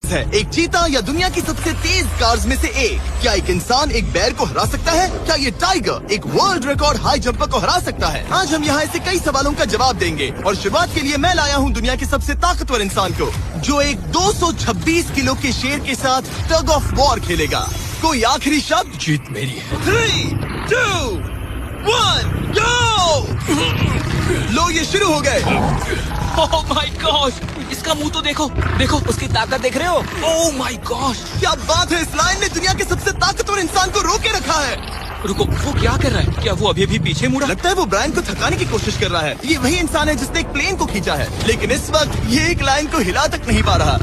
है एक चीता या दुनिया की सबसे तेज कार्स में से एक। क्या एक इंसान एक बैर को हरा सकता है? क्या ये टाइगर एक वर्ल्ड रिकॉर्ड हाई जंपर को हरा सकता है? आज हम यहाँ ऐसे कई सवालों का जवाब देंगे और शुरुआत के लिए मैं लाया हूँ दुनिया के सबसे ताकतवर इंसान को, जो एक 226 किलो के शेर के साथ टग ऑफ वॉर खेलेगा। कोई आखिरी शब्द? जीत मेरी है। 3, 2, 1, go! लो ये शुरू हो गए। ओह माय गॉश, इसका मुंह तो देखो, देखो उसकी ताकत देख रहे हो? ओह माय गॉश, क्या बात है, इस लाइन ने दुनिया के सबसे ताकतवर इंसान को रोके रखा है। रुको, वो क्या कर रहा है? क्या वो अभी भी पीछे मुड़ा? लगता है वो ब्रायन को थकाने की कोशिश कर रहा है। ये वही इंसान है जिसने एक प्लेन को खींचा है, लेकिन इस वक्त ये एक लाइन को हिला तक नहीं पा रहा।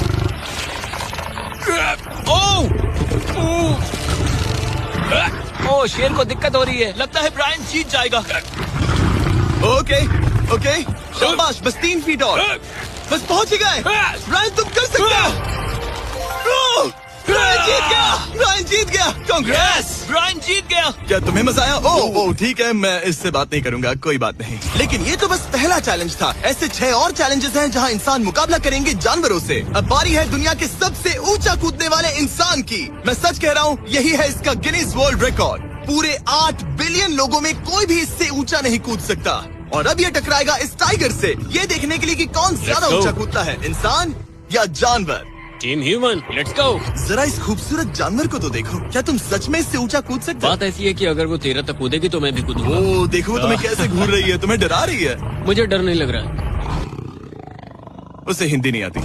ओह, शेर को दिक्कत हो रही है। लगता है ब्रायन जीत जाएगा। ओके, शाबाश, बस 3 फीट और, बस पहुंच ही गए। ब्रायन तुम कर सकते हो। ब्रायन जीत गया, ब्रायन जीत गया। कांग्रेस, ब्रायन जीत गया। क्या तुम्हें मजा आया? ओह ठीक है, मैं इससे बात नहीं करूंगा, कोई बात नहीं। लेकिन ये तो बस पहला चैलेंज था। ऐसे 6 और चैलेंजेस हैं जहां इंसान मुकाबला करेंगे जानवरों से। अब बारी है दुनिया के सबसे ऊंचा कूदने वाले इंसान की। मैं सच कह रहा हूँ, यही है इसका गिनीज वर्ल्ड रिकॉर्ड। पूरे 8 बिलियन लोगों में कोई भी इससे ऊंचा नहीं कूद सकता। और अब ये टकराएगा इस टाइगर से, ये देखने के लिए कि कौन ज्यादा ऊंचा कूदता है, इंसान या जानवर। Team human, let's go. जरा इस खूबसूरत जानवर को तो देखो, क्या तुम सच में इससे ऊंचा कूद सकते हो? बात ऐसी है कि अगर वो 13 तक कूदेगी तो मैं भी कूदूंगा। ओह देखो, तुम्हें कैसे घूर रही है, तुम्हें डरा रही है। मुझे डर नहीं लग रहा है। उसे हिंदी नहीं आती,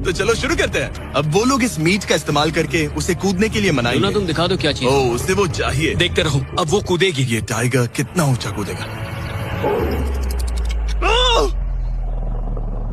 तो चलो शुरू करते हैं। अब वो लोग इस मीट का इस्तेमाल करके उसे कूदने के लिए मनाएंगे। तुम दिखा दो क्या चीज। ओह उसे वो चाहिए। देखते रहो, अब वो कूदेगी। ये टाइगर कितना ऊंचा कूदेगा।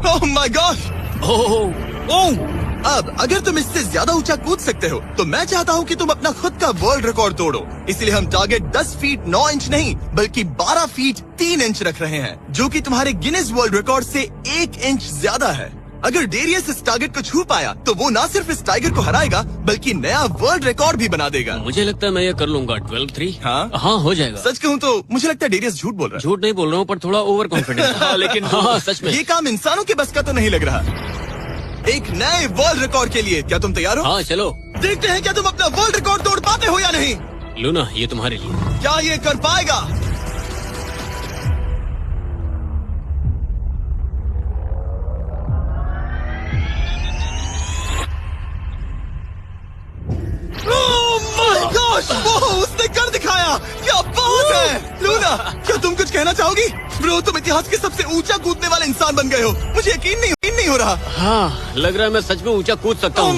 Oh my gosh. ओह, अब अगर तुम इससे ज्यादा ऊंचा कूद सकते हो तो मैं चाहता हूँ कि तुम अपना खुद का वर्ल्ड रिकॉर्ड तोड़ो। इसलिए हम टारगेट 10 फीट 9 इंच नहीं बल्कि 12 फीट 3 इंच रख रहे हैं, जो कि तुम्हारे गिनीज वर्ल्ड रिकॉर्ड से 1 इंच ज्यादा है। अगर डेरियस इस टारगेट को छू पाया तो वो न सिर्फ इस टाइगर को हराएगा बल्कि नया वर्ल्ड रिकॉर्ड भी बना देगा। मुझे लगता है मैं ये कर लूंगा। 12-3। हाँ हो जाएगा। सच कहूँ तो मुझे लगता है डेरियस झूठ बोल रहा है। झूठ नहीं बोल रहा हूँ, पर थोड़ा ओवर कॉन्फिडेंस। लेकिन हाँ, सच में ये काम इंसानों के बस का तो नहीं लग रहा। एक नए वर्ल्ड रिकॉर्ड के लिए क्या तुम तैयार हो? हाँ चलो देखते हैं क्या तुम अपना वर्ल्ड रिकॉर्ड तोड़ पाते हो या नहीं। लूना, ये तुम्हारे लिए। क्या ये कर पाएगा? उसने कर दिखाया, क्या बात है। लूना, क्या तुम कुछ कहना चाहोगी? ब्रो, तुम इतिहास के सबसे ऊंचा कूदने वाले इंसान बन गए हो। मुझे यकीन नहीं हो रहा। हाँ, लग रहा है मैं सच में ऊंचा कूद सकता हूँ।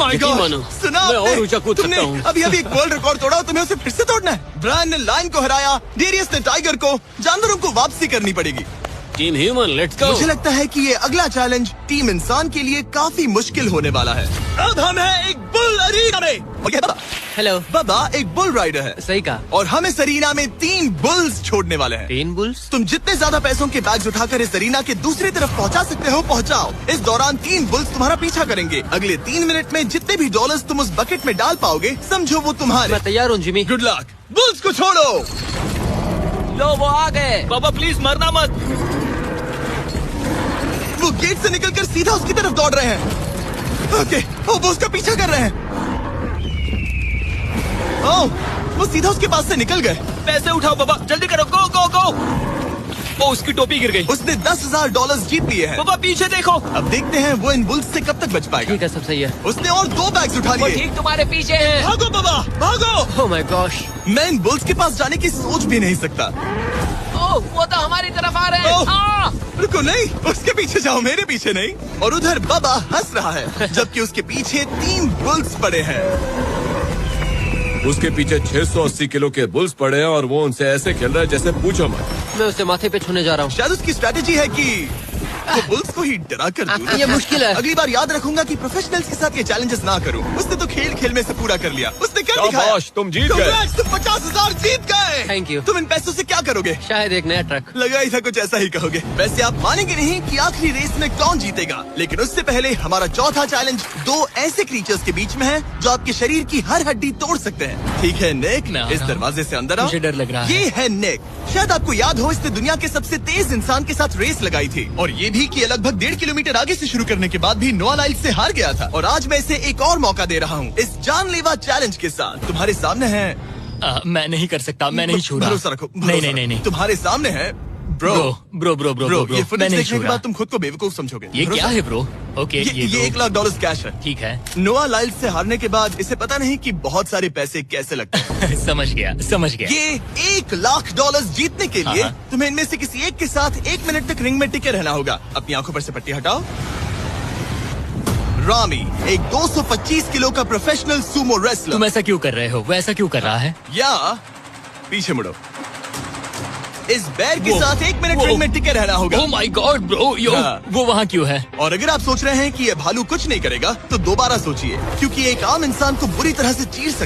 सुना, मैं और ऊंचा कूद सकता हूँ। अभी एक वर्ल्ड रिकॉर्ड तोड़ा, तुम्हें उसे फिर से तोड़ना है। ब्रायन ने लाइन को हराया, डेरियस ने टाइगर को, जानवरों को वापसी करनी पड़ेगी। Team human, let's go. मुझे लगता है कि ये अगला चैलेंज टीम इंसान के लिए काफी मुश्किल होने वाला है। अब हम हैं एक बुल अरीना में। हेलो बाबा एक बुल राइडर है। सही कहा। और हम इस अरीना में 3 बुल्स छोड़ने वाले हैं। 3 बुल्स? तुम जितने ज्यादा पैसों के बैग्स उठाकर इस अरीना के दूसरी तरफ पहुंचा सकते हो पहुंचाओ। इस दौरान 3 बुल्स तुम्हारा पीछा करेंगे। अगले 3 मिनट में जितने भी डॉलर्स तुम उस बकेट में डाल पाओगे समझो वो तुम्हारे। मैं तैयार हूँ जिमी। Good luck. बुल्स को छोड़ो। लो वो आ गए। बाबा प्लीज मरना मत। वो गेट से निकलकर सीधा उसकी तरफ दौड़ रहे हैं। ओके, वो उसका पीछा कर रहे हैं। ओह, वो सीधा उसके पास से निकल गए। पैसे उठाओ बाबा, जल्दी करो, गो गो गो। उसकी टोपी गिर गई। उसने 10,000 डॉलर्स जीत लिए हैं। बाबा पीछे देखो। अब देखते हैं वो इन बुल्स से कब तक बच पाएगा। ठीक है, सब सही है। उसने और 2 बैग्स उठा वो लिए। ठीक तुम्हारे पीछे है। भागो बाबा, भागो। ओह माय गॉश, मैं इन बुल्स के पास जाने की सोच भी नहीं सकता। ओह वो तो हमारी तरफ आ रहे हैं। रुको, नहीं, उसके पीछे जाओ, मेरे पीछे नहीं। और उधर बाबा हंस रहा है जबकि उसके पीछे 3 बुल्स पड़े हैं। उसके पीछे 680 किलो के बुल्स पड़े हैं और वो उनसे ऐसे खेल रहा है जैसे पूछो मत। मैं उसे माथे पे छूने जा रहा हूँ। शायद उसकी स्ट्रैटेजी है कि वो बुल्स को ही डरा कर दूं। ये मुश्किल है। अगली बार याद रखूंगा कि प्रोफेशनल्स के साथ ये चैलेंजेस ना करूं। उसने तो खेल में से पूरा कर लिया। उसने कर दिखाया। शाबाश, तुम जीत गए। तुम 50,000 जीत गए। Thank you. तुम इन पैसों से क्या करोगे? शायद एक नया ट्रक। लगा ही था कुछ ऐसा ही कहोगे। वैसे आप मानेंगे नहीं कि आखिरी रेस में कौन जीतेगा, लेकिन उससे पहले हमारा चौथा चैलेंज 2 ऐसे क्रीचर्स के बीच में है जो आपके शरीर की हर हड्डी तोड़ सकते हैं। ठीक है निक, इस दरवाजे से अंदर आओ। मुझे डर लग रहा है। ये है निक। शायद आपको याद हो, इसने दुनिया के सबसे तेज इंसान के साथ रेस लगाई थी और ये भी कि ये लगभग 1.5 किलोमीटर आगे से शुरू करने के बाद भी नोआ लाइल्स से हार गया था और आज मैं इसे एक और मौका दे रहा हूँ इस जानलेवा चैलेंज के साथ। तुम्हारे सामने है मैं नहीं कर सकता, मैं नहीं छू रहा। भरोसा रखो, नहीं नहीं नहीं नहीं। तुम्हारे सामने है bro bro bro bro bro. Bro ये मैं फुटेज नहीं देखने छू के रहा। बाद तुम खुद को बेवकूफ समझोगे। ये क्या है ब्रो? ओके ये तो- $1 लाख कैश है। ठीक है। नोआ लाइल्स से हारने के बाद इसे पता नहीं कि बहुत सारे पैसे कैसे लगते हैं। समझ गया। ये $1 लाख जीतने के लिए हाँ। तुम्हें इनमें से किसी एक के साथ 1 मिनट तक रिंग में टिके रहना होगा। अपनी आंखों पर से पट्टी हटाओ। रामी एक 225 किलो का प्रोफेशनल सूमो रेसलर। तुम ऐसा क्यों कर रहे हो? वो ऐसा क्यों कर रहा है? या पीछे मुड़ो। इस बैर के वो- साथ 1 मिनट वो- रिंग में टिके रहना होगा। ओह माय गॉड ब्रो, यो हाँ। वो वहाँ क्यों है? और अगर आप सोच रहे हैं कि ये भालू कुछ नहीं करेगा तो दोबारा सोचिए, क्योंकि एक आम इंसान को बुरी तरह से चीर सकता है।